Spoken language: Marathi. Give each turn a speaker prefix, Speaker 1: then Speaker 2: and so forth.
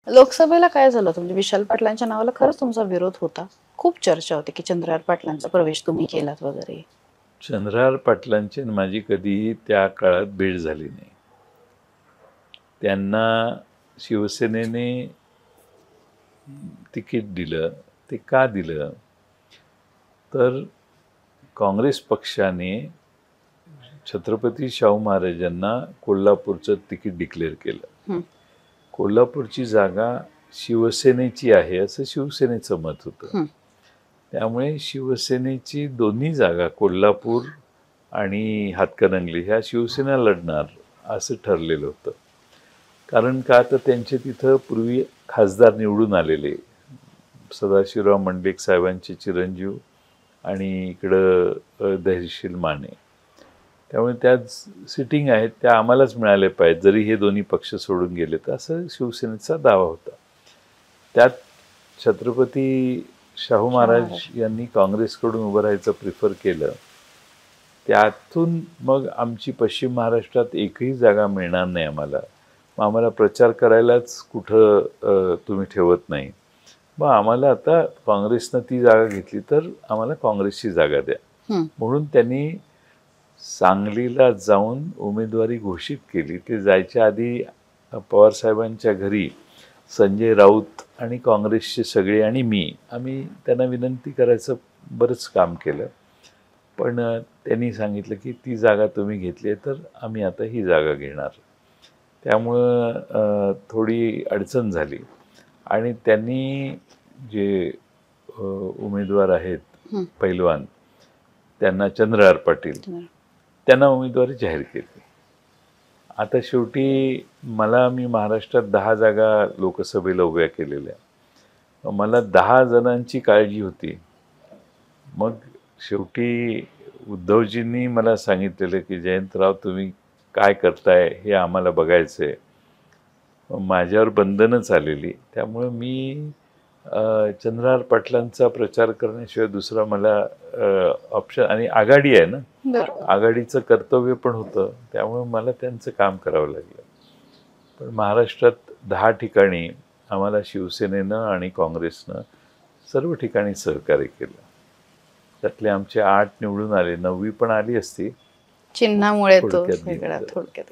Speaker 1: लोकसभेला काय झालं होतं? म्हणजे विशाल पाटलांच्या नावाला खरंच तुमचा विरोध होता. खूप चर्चा होती की चंद्रहार पाटलांचा प्रवेश तुम्ही केलात वगैरे.
Speaker 2: चंद्रहार पाटलांची आणि माझी कधीही त्या काळात भेट झाली नाही. त्यांना शिवसेनेने तिकीट दिलं. ते का दिलं? तर काँग्रेस पक्षाने छत्रपती शाहू महाराजांना कोल्हापूरचं तिकीट डिक्लेअर केलं.
Speaker 1: हं.
Speaker 2: कोल्हापूरची जागा शिवसेनेची आहे असं शिवसेनेचं मत होतं.
Speaker 1: हं.
Speaker 2: त्यामुळे शिवसेनेची दोन्ही जागा कोल्हापूर आणि हातकणंगले ह्या शिवसेना लढणार असं ठरलेलं होतं. कारण का तर त्यांचे तिथं पूर्वी खासदार निवडून आलेले सदाशिवराव मंडलिक साहेबांचे चिरंजीव आणि इकडं धैर्यशील माने. त्यामुळे त्या सिटिंग आहेत त्या आम्हालाच मिळाल्या पाहिजेत जरी हे दोन्ही पक्ष सोडून गेले तर असं शिवसेनेचा दावा होता. त्यात छत्रपती शाहू महाराज यांनी काँग्रेसकडून उभं राहायचं प्रिफर केलं. त्यातून मग आमची पश्चिम महाराष्ट्रात एकही जागा मिळणार नाही आम्हाला. मग आम्हाला प्रचार करायलाच कुठं तुम्ही ठेवत नाही. मग आम्हाला आता काँग्रेसनं ती जागा घेतली तर आम्हाला काँग्रेसची जागा द्या. म्हणून त्यांनी सांगलीला जाऊन उमेदवारी घोषित केली. ते जायच्या आधी पवारसाहेबांच्या घरी संजय राऊत आणि काँग्रेसचे सगळे आणि आम्ही त्यांना विनंती करायचं बरंच काम केलं. पण त्यांनी सांगितलं की ती जागा तुम्ही घेतली आहे तर आम्ही आता ही जागा घेणार. त्यामुळं थोडी अडचण झाली आणि त्यांनी जे उमेदवार आहेत पैलवान त्यांना चंद्रहार पाटील त्यांना उमेदवारी जाहीर केली. आता शेवटी मी महाराष्ट्रात 10 जागा लोकसभेला उभ्या केलेल्या. मला 10 जणांची काळजी होती. मग शेवटी उद्धवजींनी मला सांगितलेलं की जयंतराव तुम्ही काय करताय हे आम्हाला बघायचं आहे. माझ्यावर बंधनच आलेली. त्यामुळे मी चंद्रहार पाटलांचा प्रचार करण्याशिवाय दुसरा मला ऑप्शन आणि आघाडी आहे ना, आघाडीचं कर्तव्य पण होतं. त्यामुळे मला त्यांचं काम करावं लागलं. पण महाराष्ट्रात 10 ठिकाणी आम्हाला शिवसेनेनं आणि काँग्रेसनं सर्व ठिकाणी सहकार्य केलं. त्यातले आमचे 8 निवडून आले. 9वी पण आली असती.
Speaker 1: चिन्हामुळे तो वेगळा थोडक्यात.